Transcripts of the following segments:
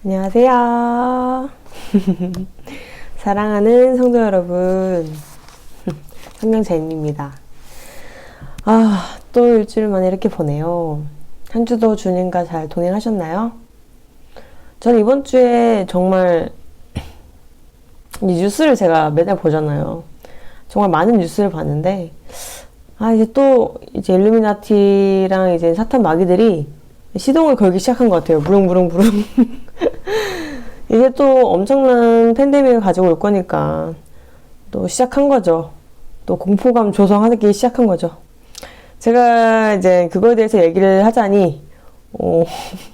안녕하세요. 사랑하는 성도 여러분, 성경자인입니다. 또 일주일 만에 이렇게 보네요. 한 주도 주님과 잘 동행하셨나요? 저는 이번 주에 정말 이 뉴스를 제가 매달 보잖아요. 정말 많은 뉴스를 봤는데, 이제 일루미나티랑 이제 사탄 마귀들이 시동을 걸기 시작한 것 같아요. 부릉부릉부릉. 이제 또 엄청난 팬데믹을 가지고 올 거니까 또 시작한 거죠. 또 공포감 조성하기 시작한 거죠. 제가 이제 그거에 대해서 얘기를 하자니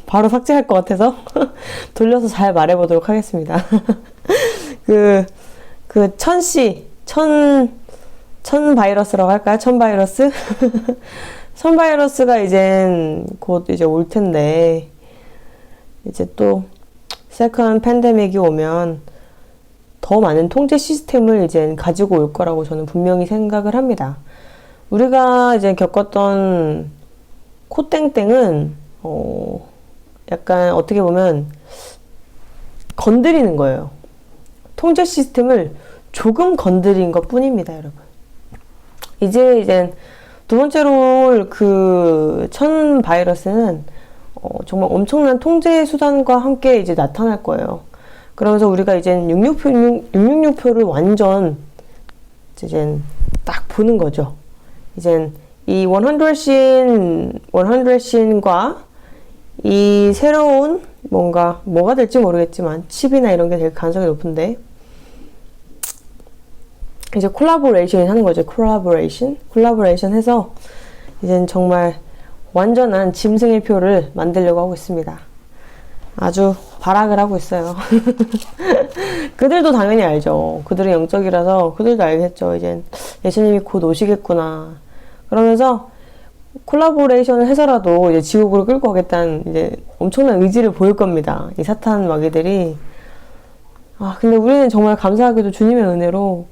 바로 삭제할 것 같아서 돌려서 잘 말해보도록 하겠습니다. 천 바이러스라고 할까요? 천 바이러스? 천 바이러스가 이젠 곧 이제 올 텐데, 이제 또 세컨 팬데믹이 오면 더 많은 통제 시스템을 이제 가지고 올 거라고 저는 분명히 생각을 합니다. 우리가 이제 겪었던 코땡땡은 약간 어떻게 보면 건드리는 거예요. 통제 시스템을 조금 건드린 것 뿐입니다, 여러분. 이제 두 번째로 천 바이러스는 정말 엄청난 통제 수단과 함께 이제 나타날 거예요. 그러면서 우리가 이젠 666표를 완전 이젠 딱 보는 거죠. 이젠 이 100씬과 이 새로운 뭐가 될지 모르겠지만 칩이나 이런 게 될 가능성이 높은데, 이제 콜라보레이션 하는 거죠. 콜라보레이션 해서 이젠 정말 완전한 짐승의 표를 만들려고 하고 있습니다. 아주 발악을 하고 있어요. 그들도 당연히 알죠. 그들은 영적이라서 그들도 알겠죠. 이젠 예수님이 곧 오시겠구나. 그러면서 콜라보레이션을 해서라도 이제 지옥으로 끌고 가겠다는 이제 엄청난 의지를 보일 겁니다. 이 사탄 마귀들이. 근데 우리는 정말 감사하게도 주님의 은혜로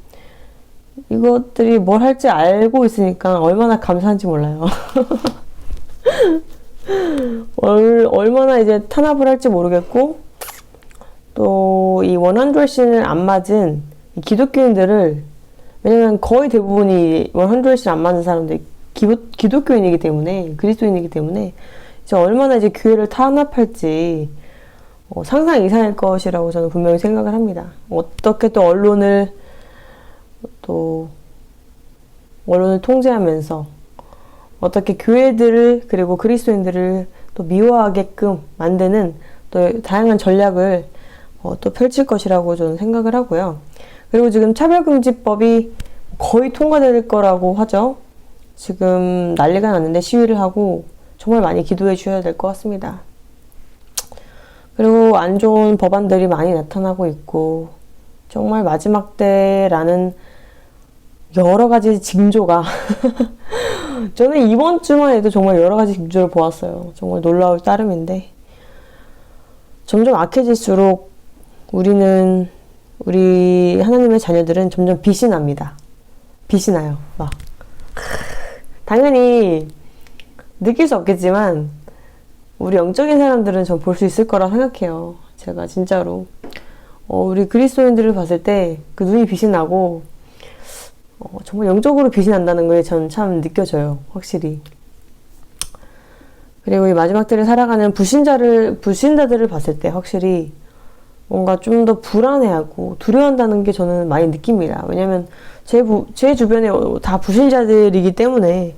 이것들이 뭘 할지 알고 있으니까 얼마나 감사한지 몰라요. 얼마나 이제 탄압을 할지 모르겠고, 또 이 100씬을 안 맞은 기독교인들을, 왜냐면 거의 대부분이 100씬 안 맞는 사람들이 기독교인이기 때문에, 그리스도인이기 때문에 이제 얼마나 이제 교회를 탄압할지 상상 이상일 것이라고 저는 분명히 생각을 합니다. 어떻게 또 언론을 통제하면서 어떻게 교회들을, 그리고 그리스도인들을 또 미워하게끔 만드는 또 다양한 전략을 또 펼칠 것이라고 저는 생각을 하고요. 그리고 지금 차별금지법이 거의 통과될 거라고 하죠. 지금 난리가 났는데 시위를 하고 정말 많이 기도해 주셔야 될 것 같습니다. 그리고 안 좋은 법안들이 많이 나타나고 있고, 정말 마지막 때라는 여러 가지 징조가 저는 이번 주만 해도 정말 여러 가지 징조를 보았어요. 정말 놀라울 따름인데, 점점 악해질수록 우리 하나님의 자녀들은 점점 빛이 납니다. 빛이 나요. 당연히 느낄 수 없겠지만 우리 영적인 사람들은 전 볼 수 있을 거라 생각해요. 제가 진짜로 우리 그리스도인들을 봤을 때 그 눈이 빛이 나고 정말 영적으로 빛이 난다는 게 전 참 느껴져요. 확실히. 그리고 이 마지막 때를 살아가는 불신자들을 봤을 때 확실히 뭔가 좀 더 불안해하고 두려워한다는 게 저는 많이 느낍니다. 왜냐면 제 주변에 다 불신자들이기 때문에,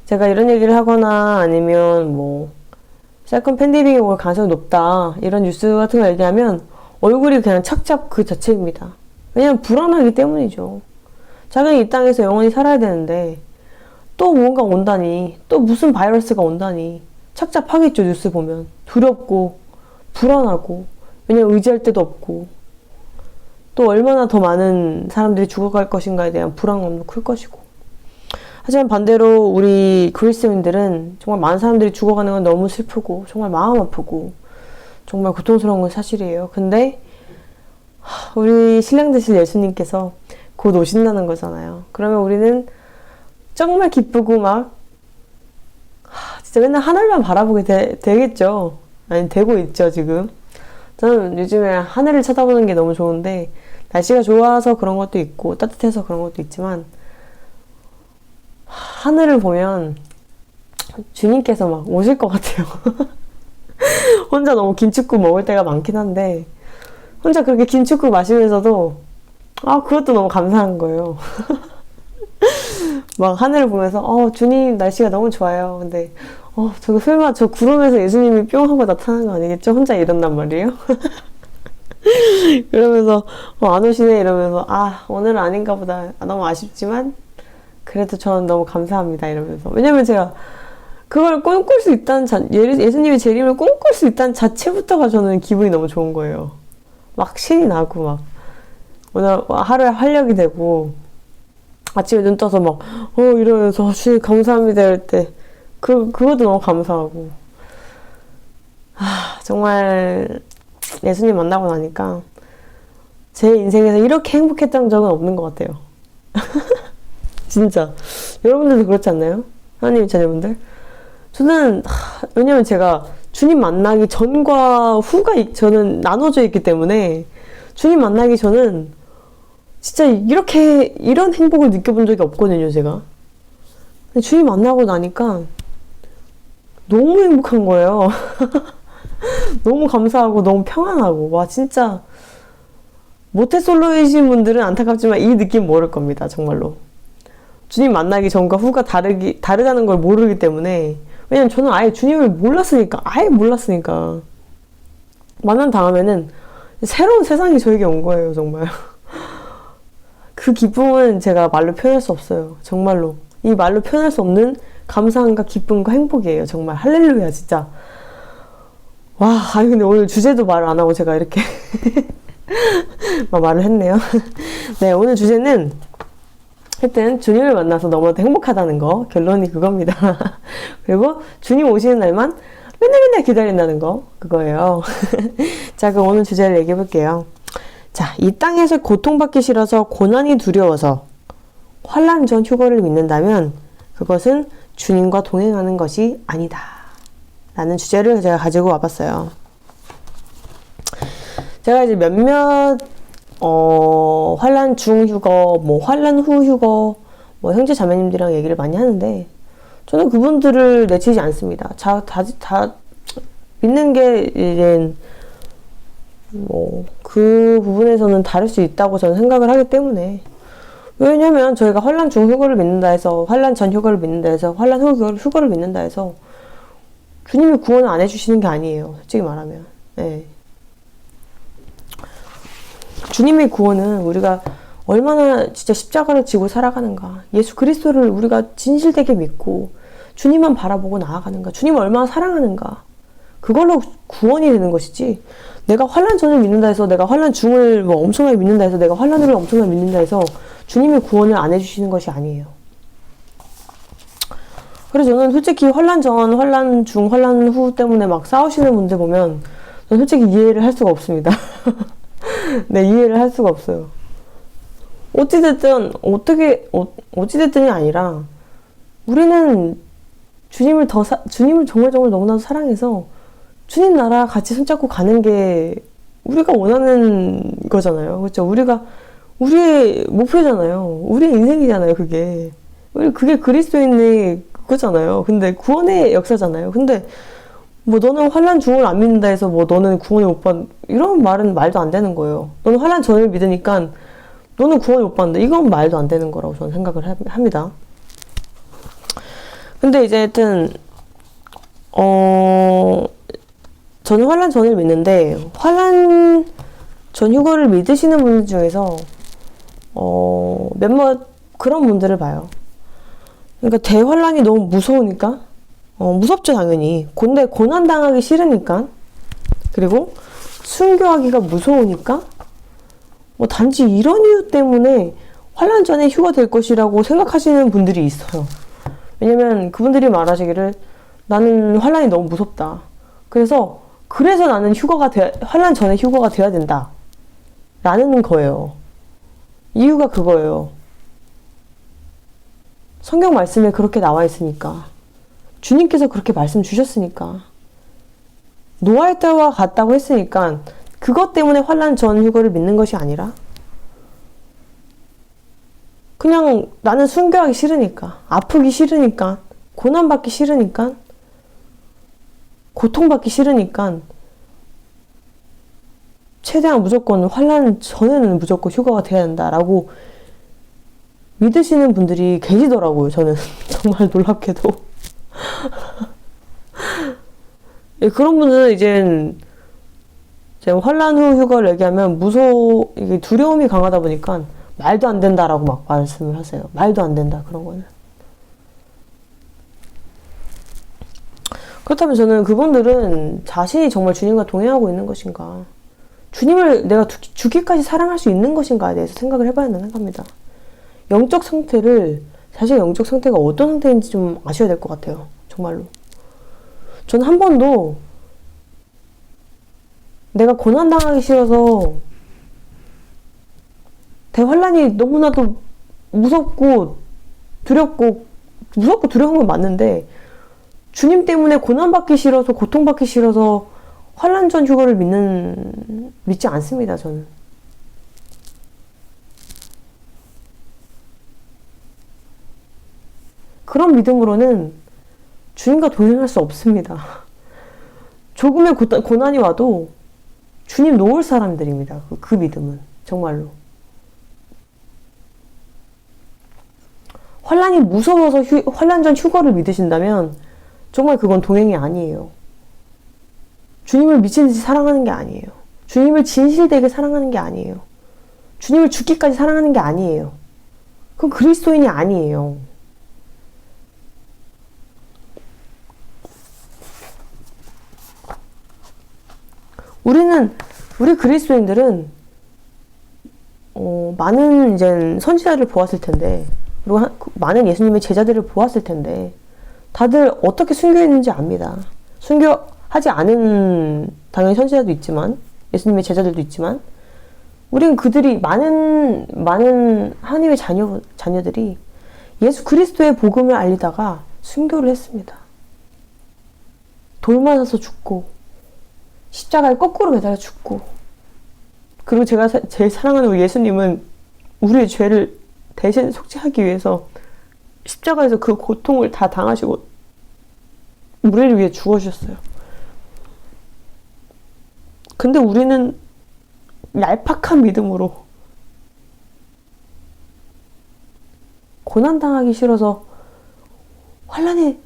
제가 이런 얘기를 하거나 아니면 세컨 팬데믹이 올 가능성이 높다, 이런 뉴스 같은 거 얘기하면 얼굴이 그냥 착잡 그 자체입니다. 왜냐면 불안하기 때문이죠. 자기는 이 땅에서 영원히 살아야 되는데 또 뭔가 온다니, 또 무슨 바이러스가 온다니 착잡하겠죠. 뉴스 보면 두렵고 불안하고, 왜냐면 의지할 데도 없고, 또 얼마나 더 많은 사람들이 죽어갈 것인가에 대한 불안감도 클 것이고. 하지만 반대로 우리 그리스도인들은 정말 많은 사람들이 죽어가는 건 너무 슬프고 정말 마음 아프고 정말 고통스러운 건 사실이에요. 근데 우리 신랑 되실 예수님께서 곧 오신다는 거잖아요. 그러면 우리는 정말 기쁘고 진짜 맨날 하늘만 바라보게 되겠죠. 아니, 되고 있죠, 지금. 저는 요즘에 하늘을 쳐다보는 게 너무 좋은데, 날씨가 좋아서 그런 것도 있고, 따뜻해서 그런 것도 있지만, 하늘을 보면 주님께서 막 오실 것 같아요. 혼자 너무 김칫국 먹을 때가 많긴 한데, 혼자 그렇게 김칫국 마시면서도, 그것도 너무 감사한 거예요. 막 하늘을 보면서, 주님 날씨가 너무 좋아요. 근데, 저거 설마 저 구름에서 예수님이 뿅 하고 나타나는 거 아니겠죠? 혼자 이런단 말이에요. 그러면서, 안 오시네 이러면서, 오늘은 아닌가 보다. 너무 아쉽지만, 그래도 저는 너무 감사합니다. 이러면서. 왜냐면 제가 그걸 꿈꿀 수 있다는, 예수님의 재림을 꿈꿀 수 있다는 자체부터가 저는 기분이 너무 좋은 거예요. 막 신이 나고, 막, 오늘 하루에 활력이 되고, 아침에 눈 떠서 막, 이러면서, 주님 감사합니다. 이럴 때, 그것도 너무 감사하고. 정말, 예수님 만나고 나니까, 제 인생에서 이렇게 행복했던 적은 없는 것 같아요. 진짜. 여러분들도 그렇지 않나요? 하나님의 자녀분들? 저는, 왜냐면 제가 주님 만나기 전과 후가 저는 나눠져 있기 때문에, 주님 만나기 전은, 진짜 이런 행복을 느껴본 적이 없거든요, 제가. 근데 주님 만나고 나니까 너무 행복한 거예요. 너무 감사하고 너무 평안하고. 와, 진짜 모태솔로이신 분들은 안타깝지만 이 느낌 모를 겁니다, 정말로. 주님 만나기 전과 후가 다르다는 걸 모르기 때문에. 왜냐면 저는 아예 주님을 몰랐으니까. 만난 다음에는 새로운 세상이 저에게 온 거예요, 정말. 그 기쁨은 제가 말로 표현할 수 없어요. 정말로. 이 말로 표현할 수 없는 감사함과 기쁨과 행복이에요. 정말. 할렐루야, 진짜. 와, 근데 오늘 주제도 말을 안 하고 제가 이렇게 말을 했네요. 네, 오늘 주제는 하여튼 주님을 만나서 너무나도 행복하다는 거. 결론이 그겁니다. 그리고 주님 오시는 날만 맨날 기다린다는 거. 그거예요. 자, 그럼 오늘 주제를 얘기해 볼게요. 자, 이 땅에서 고통받기 싫어서 고난이 두려워서 환난 전 휴거를 믿는다면 그것은 주님과 동행하는 것이 아니다. 라는 주제를 제가 가지고 와봤어요. 제가 이제 몇몇 환난 중 휴거, 환난 후 휴거, 형제 자매님들이랑 얘기를 많이 하는데 저는 그분들을 내치지 않습니다. 다 믿는 게 이제 그 부분에서는 다를 수 있다고 저는 생각을 하기 때문에. 왜냐면 저희가 환난 중 휴거를 믿는다 해서, 환난 전 휴거를 믿는다 해서, 환난 후 휴거를 믿는다 해서 주님이 구원을 안 해주시는 게 아니에요. 솔직히 말하면. 네. 주님의 구원은 우리가 얼마나 진짜 십자가를 지고 살아가는가, 예수 그리스도를 우리가 진실되게 믿고 주님만 바라보고 나아가는가, 주님을 얼마나 사랑하는가, 그걸로 구원이 되는 것이지, 내가 환난 전을 믿는다 해서, 내가 환난 중을 엄청나게 믿는다 해서, 내가 환난 후를 엄청나게 믿는다 해서 주님이 구원을 안 해주시는 것이 아니에요. 그래서 저는 솔직히 환난 전, 환난 중, 환난 후 때문에 막 싸우시는 분들 보면 저는 솔직히 이해를 할 수가 없습니다. 네, 이해를 할 수가 없어요. 어찌됐든이 아니라 우리는 주님을 정말 너무나도 사랑해서 주님 나라 같이 손잡고 가는 게 우리가 원하는 거잖아요. 그렇죠? 우리의 목표잖아요. 우리의 인생이잖아요, 그게. 그게 그리스도인의 그거잖아요. 근데 구원의 역사잖아요. 근데 너는 환난 중을 안 믿는다 해서 너는 구원을 못 받, 이런 말은 말도 안 되는 거예요. 너는 환난 전을 믿으니까 너는 구원을 못 받는다. 이건 말도 안 되는 거라고 저는 생각을 합니다. 근데 이제 하여튼 저는 환난 전을 믿는데, 환난 전 휴거를 믿으시는 분들 중에서 몇몇 그런 분들을 봐요. 그러니까 대환란이 너무 무서우니까, 무섭죠, 당연히. 근데 고난당하기 싫으니까, 그리고 순교하기가 무서우니까, 단지 이런 이유 때문에 환란 전에 휴가 될 것이라고 생각하시는 분들이 있어요. 왜냐면 그분들이 말하시기를, 나는 환란이 너무 무섭다. 그래서 나는 환란 전에 휴가가 돼야 된다. 라는 거예요. 이유가 그거예요. 성경 말씀에 그렇게 나와 있으니까. 주님께서 그렇게 말씀 주셨으니까. 노아의 때와 같다고 했으니까 그것 때문에 환난 전 휴거를 믿는 것이 아니라 그냥 나는 순교하기 싫으니까, 아프기 싫으니까, 고난받기 싫으니까, 고통받기 싫으니까 최대한 무조건 환난 전에는 무조건 휴가가 돼야 된다라고 믿으시는 분들이 계시더라고요. 저는 정말 놀랍게도. 그런 분들은 이제 환난 후 휴가를 얘기하면 이게 두려움이 강하다 보니까 말도 안 된다라고 막 말씀을 하세요. 말도 안 된다, 그런 거는. 그렇다면 저는 그분들은 자신이 정말 주님과 동행하고 있는 것인가, 주님을 내가 죽기까지 사랑할 수 있는 것인가에 대해서 생각을 해봐야 된다는 생각합니다. 영적 상태를, 자신의 영적 상태가 어떤 상태인지 좀 아셔야 될 것 같아요. 정말로. 저는 한 번도 내가 고난당하기 싫어서 대환란이 너무나도 무섭고 두려운 건 맞는데, 주님 때문에 고난받기 싫어서, 고통받기 싫어서 환란 전 휴거를 믿지 않습니다, 저는. 그런 믿음으로는 주님과 동행할 수 없습니다. 조금의 고난이 와도 주님 놓을 사람들입니다. 그 믿음은 정말로. 환란이 무서워서 환란 전 휴거를 믿으신다면 정말 그건 동행이 아니에요. 주님을 미친 듯이 사랑하는 게 아니에요. 주님을 진실되게 사랑하는 게 아니에요. 주님을 죽기까지 사랑하는 게 아니에요. 그건 그리스도인이 아니에요. 우리 그리스도인들은 많은 이제 선지자들을 보았을 텐데, 그리고 많은 예수님의 제자들을 보았을 텐데, 다들 어떻게 순교했는지 압니다. 순교하지 않은 당연히 선지자도 있지만, 예수님의 제자들도 있지만, 우린 그들이 많은 하나님의 자녀들이 예수 그리스도의 복음을 알리다가 순교를 했습니다. 돌 맞아서 죽고, 십자가에 거꾸로 매달려 죽고, 그리고 제가 제일 사랑하는 우리 예수님은 우리의 죄를 대신 속죄하기 위해서 십자가에서 그 고통을 다 당하시고 우리를 위해 죽어주셨어요. 근데 우리는 얄팍한 믿음으로 고난당하기 싫어서 환란에서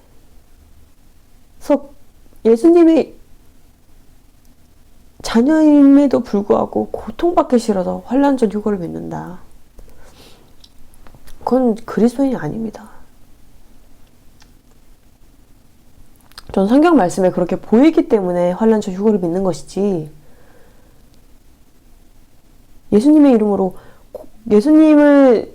예수님의 자녀임에도 불구하고 고통받기 싫어서 환란 전 휴거를 믿는다. 그건 그리스도인이 아닙니다. 전 성경 말씀에 그렇게 보이기 때문에 환란 전 휴거를 믿는 것이지, 예수님의 이름으로 예수님을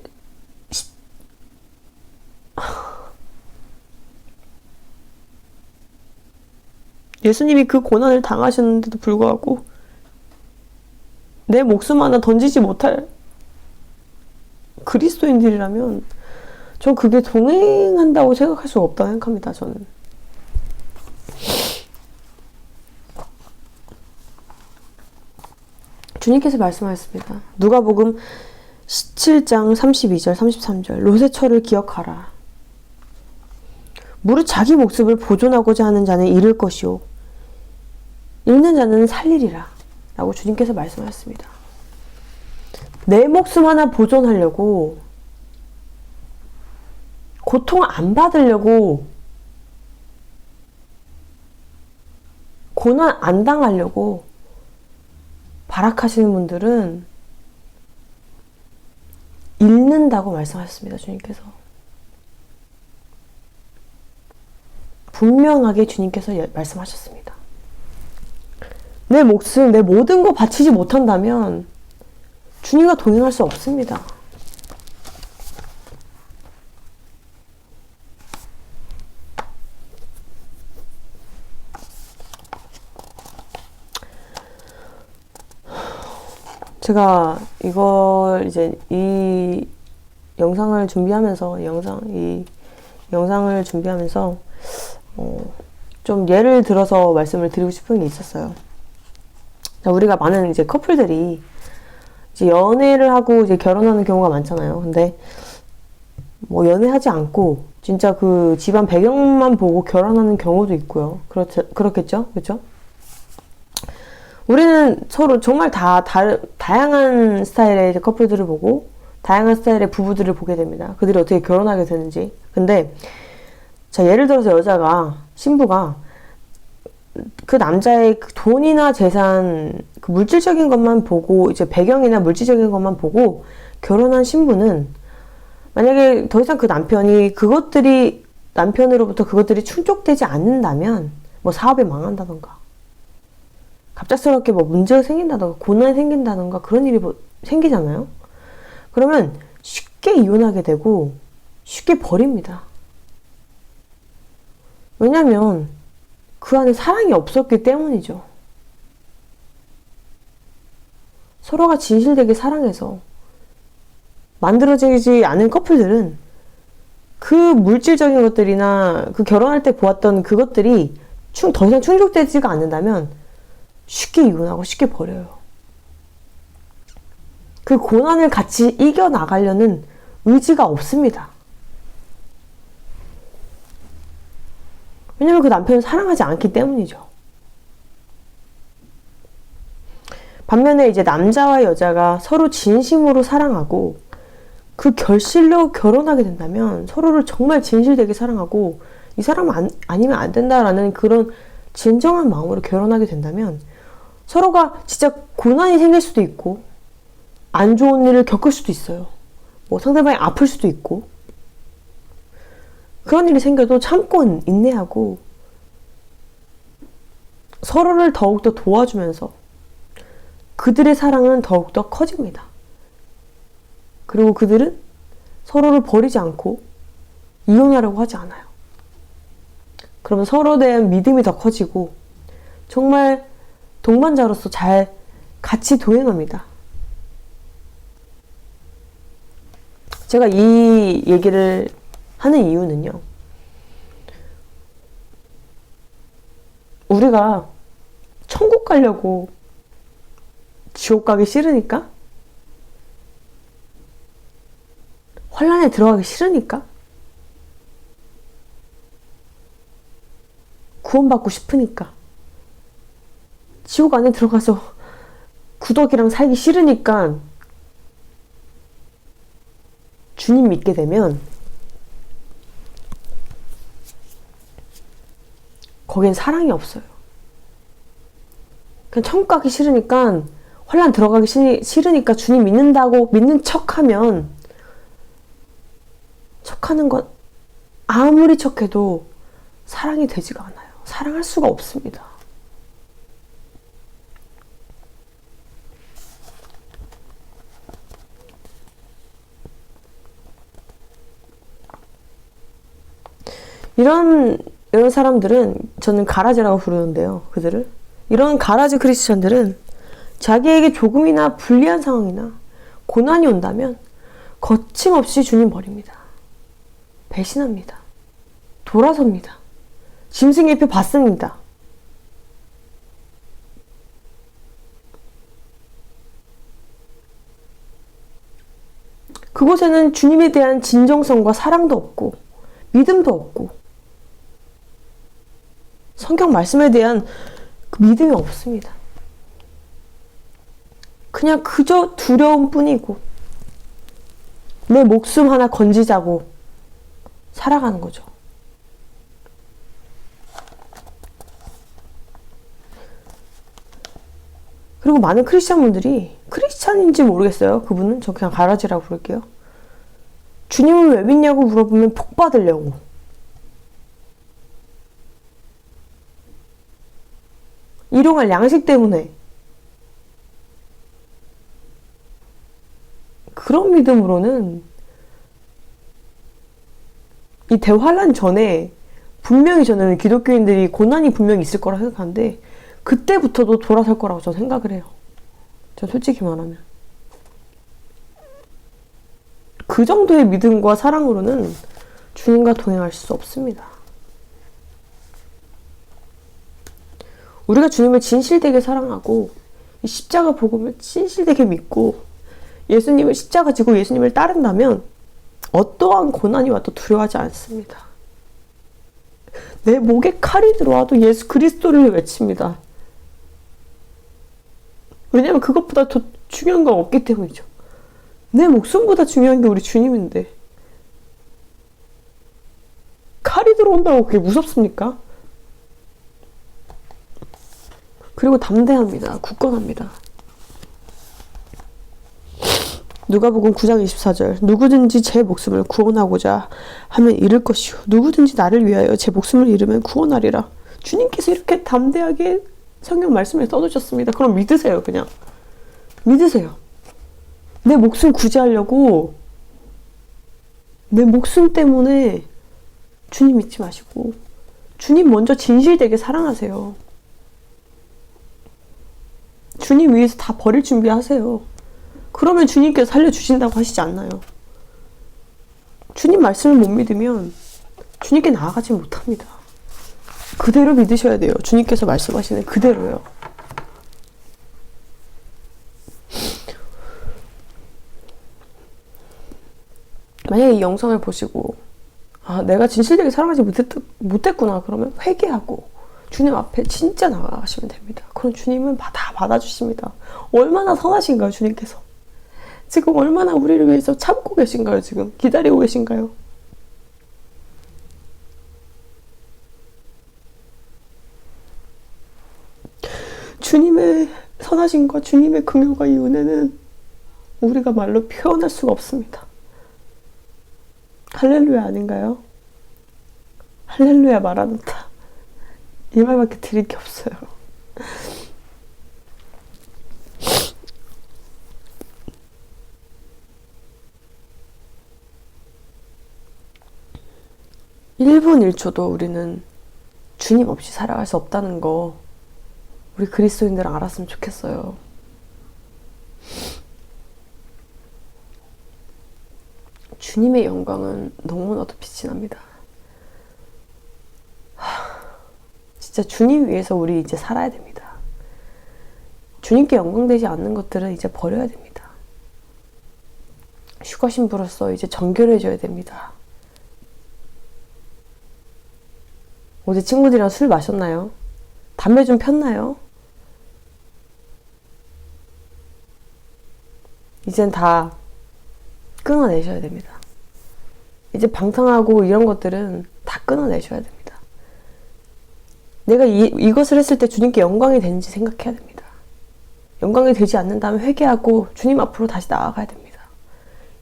예수님이 그 고난을 당하셨는데도 불구하고 내 목숨 하나 던지지 못할 그리스도인들이라면 전 그게 동행한다고 생각할 수 없다고 생각합니다. 저는. 주님께서 말씀하셨습니다. 누가복음 17장 32절 33절 롯의 철을 기억하라. 무릇 자기 목숨을 보존하고자 하는 자는 잃을 것이요 잃는 자는 살리리라 라고 주님께서 말씀하셨습니다. 내 목숨 하나 보존하려고, 고통 안 받으려고, 고난 안 당하려고 발악하시는 분들은 잃는다고 말씀하셨습니다. 주님께서. 분명하게 주님께서 말씀하셨습니다. 내 목숨, 내 모든 거 바치지 못한다면 주님과 동행할 수 없습니다. 제가 이걸 이제 이 영상을 준비하면서 좀 예를 들어서 말씀을 드리고 싶은 게 있었어요. 자, 우리가 많은 이제 커플들이 이제 연애를 하고 이제 결혼하는 경우가 많잖아요. 근데 뭐 연애하지 않고 진짜 그 집안 배경만 보고 결혼하는 경우도 있고요. 그렇겠죠? 그렇죠? 우리는 서로 정말 다양한 스타일의 커플들을 보고 다양한 스타일의 부부들을 보게 됩니다. 그들이 어떻게 결혼하게 되는지. 근데 자, 예를 들어서 여자가, 신부가 그 남자의 그 돈이나 재산, 그 물질적인 것만 보고, 이제 배경이나 물질적인 것만 보고 결혼한 신부는 만약에 더 이상 그 남편으로부터 그것들이 충족되지 않는다면, 뭐 사업이 망한다던가, 갑작스럽게 뭐 문제가 생긴다던가, 고난이 생긴다던가, 그런 일이 뭐 생기잖아요? 그러면 쉽게 이혼하게 되고, 쉽게 버립니다. 왜냐면, 그 안에 사랑이 없었기 때문이죠. 서로가 진실되게 사랑해서 만들어지지 않은 커플들은 그 물질적인 것들이나 그 결혼할 때 보았던 그것들이 더 이상 충족되지가 않는다면 쉽게 이혼하고 쉽게 버려요. 그 고난을 같이 이겨나가려는 의지가 없습니다. 왜냐면 그 남편을 사랑하지 않기 때문이죠. 반면에 이제 남자와 여자가 서로 진심으로 사랑하고 그 결실로 결혼하게 된다면 서로를 정말 진실되게 사랑하고 이 사람 아니면 안 된다라는 그런 진정한 마음으로 결혼하게 된다면 서로가 진짜 고난이 생길 수도 있고 안 좋은 일을 겪을 수도 있어요. 뭐 상대방이 아플 수도 있고 그런 일이 생겨도 참고 인내하고 서로를 더욱더 도와주면서 그들의 사랑은 더욱더 커집니다. 그리고 그들은 서로를 버리지 않고 이혼하려고 하지 않아요. 그러면 서로에 대한 믿음이 더 커지고 정말 동반자로서 잘 같이 동행합니다. 제가 이 얘기를 하는 이유는요. 우리가 천국 가려고 지옥 가기 싫으니까? 환란에 들어가기 싫으니까? 구원받고 싶으니까? 지옥 안에 들어가서 구더기랑 살기 싫으니까 주님 믿게 되면 거긴 사랑이 없어요. 그냥 천국 가기 싫으니까 환란 들어가기 싫으니까 주님 믿는다고 믿는 척하는 건 아무리 척해도 사랑이 되지가 않아요. 사랑할 수가 없습니다. 이런 사람들은 저는 가라지라고 부르는데요. 그들을. 이런 가라지 크리스천들은 자기에게 조금이나 불리한 상황이나 고난이 온다면 거침없이 주님 버립니다. 배신합니다. 돌아섭니다. 짐승의 표 받습니다. 그곳에는 주님에 대한 진정성과 사랑도 없고 믿음도 없고 성경 말씀에 대한 그 믿음이 없습니다. 그냥 그저 두려움 뿐이고 내 목숨 하나 건지자고 살아가는 거죠. 그리고 많은 크리스찬분들이 크리스찬인지 모르겠어요. 그분은 저 그냥 가라지라고 부를게요. 주님을 왜 믿냐고 물어보면 복 받으려고. 일용할 양식 때문에. 그런 믿음으로는 이 대환란 전에 분명히 저는 기독교인들이 고난이 분명히 있을 거라 생각하는데 그때부터도 돌아설 거라고 저는 생각을 해요. 저 솔직히 말하면. 그 정도의 믿음과 사랑으로는 주님과 동행할 수 없습니다. 우리가 주님을 진실되게 사랑하고 이 십자가 복음을 진실되게 믿고 예수님을 십자가 지고 예수님을 따른다면 어떠한 고난이 와도 두려워하지 않습니다. 내 목에 칼이 들어와도 예수 그리스도를 외칩니다. 왜냐면 그것보다 더 중요한 건 없기 때문이죠. 내 목숨보다 중요한 게 우리 주님인데 칼이 들어온다고 그게 무섭습니까? 그리고 담대합니다. 굳건합니다. 누가복음 9장 24절 누구든지 제 목숨을 구원하고자 하면 잃을 것이요 누구든지 나를 위하여 제 목숨을 잃으면 구원하리라. 주님께서 이렇게 담대하게 성경 말씀에 써두셨습니다. 그럼 믿으세요. 그냥 믿으세요. 내 목숨 구제하려고 내 목숨 때문에 주님 믿지 마시고 주님 먼저 진실되게 사랑하세요. 주님 위해서 다 버릴 준비하세요. 그러면 주님께서 살려주신다고 하시지 않나요? 주님 말씀을 못 믿으면 주님께 나아가지 못합니다. 그대로 믿으셔야 돼요. 주님께서 말씀하시는 그대로요. 만약에 이 영상을 보시고 내가 진실되게 사랑하지 못했구나 그러면 회개하고 주님 앞에 진짜 나아가시면 됩니다. 그럼 주님은 다 받아주십니다. 얼마나 선하신가요, 주님께서? 지금 얼마나 우리를 위해서 참고 계신가요? 지금 기다리고 계신가요? 주님의 선하심과 주님의 긍휼과 이 은혜는 우리가 말로 표현할 수가 없습니다. 할렐루야 아닌가요? 할렐루야 마라나타. 이 말밖에 드릴 게 없어요. (1분 1초도) 우리는 주님 없이 살아갈 수 없다는 거 우리 그리스도인들 알았으면 좋겠어요. 주님의 영광은 너무나도 빛이 납니다. 진짜 주님 위해서 우리 이제 살아야 됩니다. 주님께 영광되지 않는 것들은 이제 버려야 됩니다. 휴가 신부로서 이제 정결해져야 됩니다. 어제 친구들이랑 술 마셨나요? 담배 좀 폈나요? 이젠 다 끊어내셔야 됩니다. 이제 방탕하고 이런 것들은 다 끊어내셔야 됩니다. 내가 이것을 했을 때 주님께 영광이 되는지 생각해야 됩니다. 영광이 되지 않는다면 회개하고 주님 앞으로 다시 나아가야 됩니다.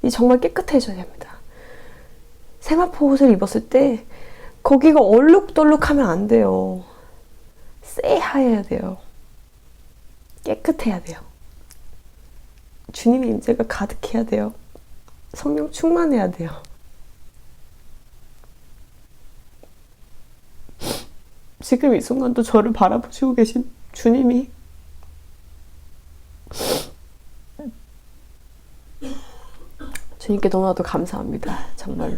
이 정말 깨끗해져야 됩니다. 세마포 옷을 입었을 때 거기가 얼룩덜룩하면 안 돼요. 새하얘야 돼요. 깨끗해야 돼요. 주님의 임재가 가득해야 돼요. 성령 충만해야 돼요. 지금 이 순간도 저를 바라보시고 계신 주님이 주님께 너무나도 감사합니다. 정말로.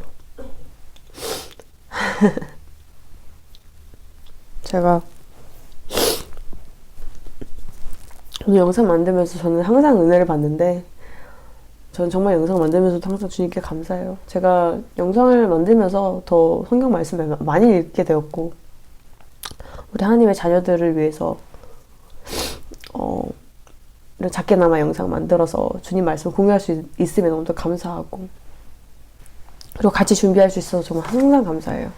제가 오늘 영상 만들면서 저는 항상 은혜를 받는데 저는 정말 영상 만들면서도 항상 주님께 감사해요. 제가 영상을 만들면서 더 성경 말씀을 많이 읽게 되었고 우리 하나님의 자녀들을 위해서 이런 작게나마 영상 만들어서 주님 말씀 공유할 수 있으면 너무 더 감사하고 그리고 같이 준비할 수 있어서 정말 항상 감사해요.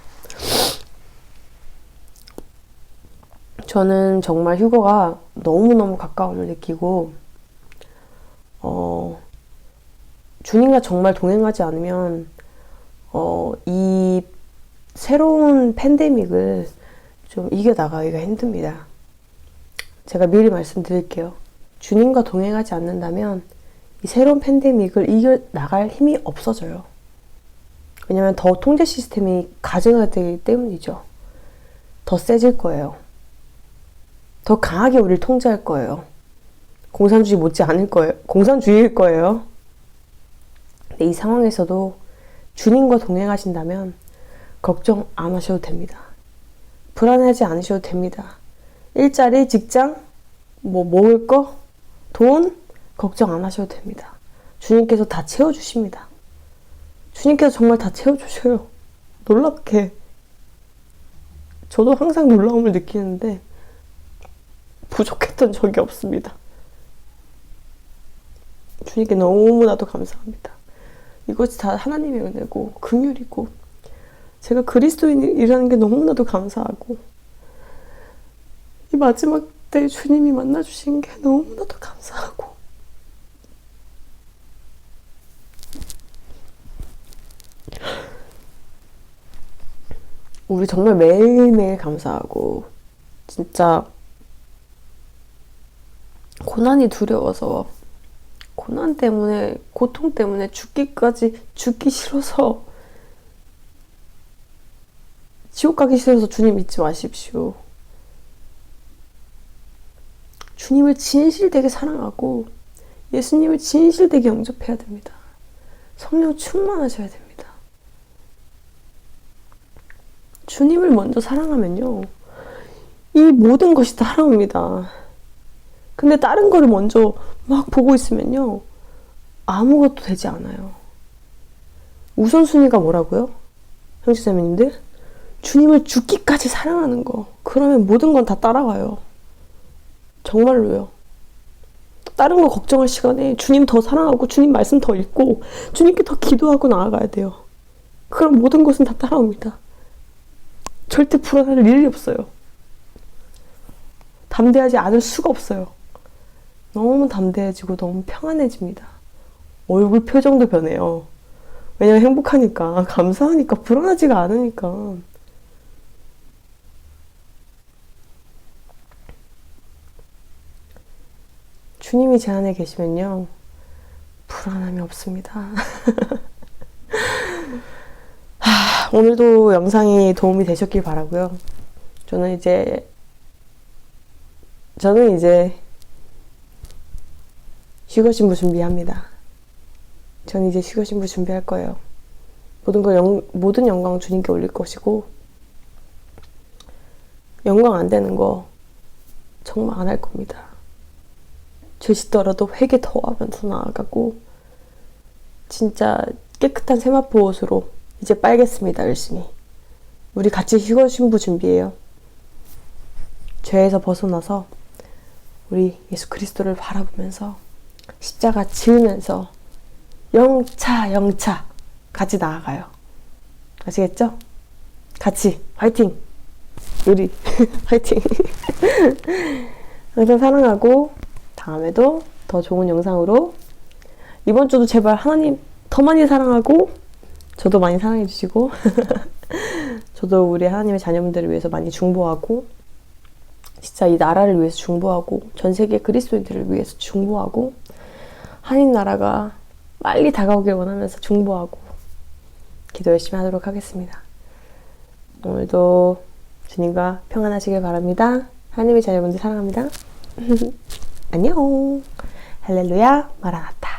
저는 정말 휴거가 너무너무 가까움을 느끼고 주님과 정말 동행하지 않으면 이 새로운 팬데믹을 좀 이겨나가기가 힘듭니다. 제가 미리 말씀드릴게요. 주님과 동행하지 않는다면 이 새로운 팬데믹을 이겨나갈 힘이 없어져요. 왜냐면 더 통제 시스템이 가증화되기 때문이죠. 더 세질 거예요. 더 강하게 우리를 통제할 거예요. 공산주의 못지 않을 거예요. 공산주의일 거예요. 근데 이 상황에서도 주님과 동행하신다면 걱정 안 하셔도 됩니다. 불안해하지 않으셔도 됩니다. 일자리, 직장, 먹을 거 돈 걱정 안 하셔도 됩니다. 주님께서 다 채워주십니다. 주님께서 정말 다 채워주셔요. 놀랍게. 저도 항상 놀라움을 느끼는데 부족했던 적이 없습니다. 주님께 너무나도 감사합니다. 이것이 다 하나님의 은혜고 긍휼이고 제가 그리스도인이라는 게 너무나도 감사하고 이 마지막 때 주님이 만나주신 게 너무나도 감사하고 우리 정말 매일매일 감사하고 진짜 고난이 두려워서 고난 때문에 고통 때문에 죽기 싫어서 지옥 가기 싫어서 주님 믿지 마십시오. 주님을 진실되게 사랑하고 예수님을 진실되게 영접해야 됩니다. 성령 충만하셔야 됩니다. 주님을 먼저 사랑하면요 이 모든 것이 따라옵니다. 근데 다른 거를 먼저 막 보고 있으면요 아무것도 되지 않아요. 우선순위가 뭐라고요? 형제자매님들? 주님을 죽기까지 사랑하는 거. 그러면 모든 건 다 따라와요. 정말로요. 다른 거 걱정할 시간에 주님 더 사랑하고 주님 말씀 더 읽고 주님께 더 기도하고 나아가야 돼요. 그럼 모든 것은 다 따라옵니다. 절대 불안할 일이 없어요. 담대하지 않을 수가 없어요. 너무 담대해지고 너무 평안해집니다. 얼굴 표정도 변해요. 왜냐면 행복하니까, 감사하니까, 불안하지가 않으니까. 주님이 제 안에 계시면요 불안함이 없습니다. 오늘도 영상이 도움이 되셨길 바라고요. 저는 이제 휴거신부 준비합니다. 저는 이제 휴거신부 준비할 거예요. 모든 영광 주님께 올릴 것이고 영광 안 되는 거 정말 안 할 겁니다. 죄 짓더라도 회개 더 하면서 나아가고 진짜 깨끗한 세마포 옷으로 이제 빨겠습니다. 열심히. 우리 같이 휴거신부 준비해요. 죄에서 벗어나서 우리 예수 그리스도를 바라보면서 십자가 지으면서 영차 같이 나아가요. 아시겠죠? 같이 화이팅! 우리 화이팅! 항상 사랑하고 다음에도 더 좋은 영상으로 이번 주도 제발 하나님 더 많이 사랑하고 저도 많이 사랑해 주시고 저도 우리 하나님의 자녀분들을 위해서 많이 중보하고 진짜 이 나라를 위해서 중보하고 전 세계 그리스도인들을 위해서 중보하고 하나님 나라가 빨리 다가오길 원하면서 중보하고 기도 열심히 하도록 하겠습니다. 오늘도 주님과 평안하시길 바랍니다. 하나님의 자녀분들 사랑합니다. 안녕. 할렐루야 마라나타.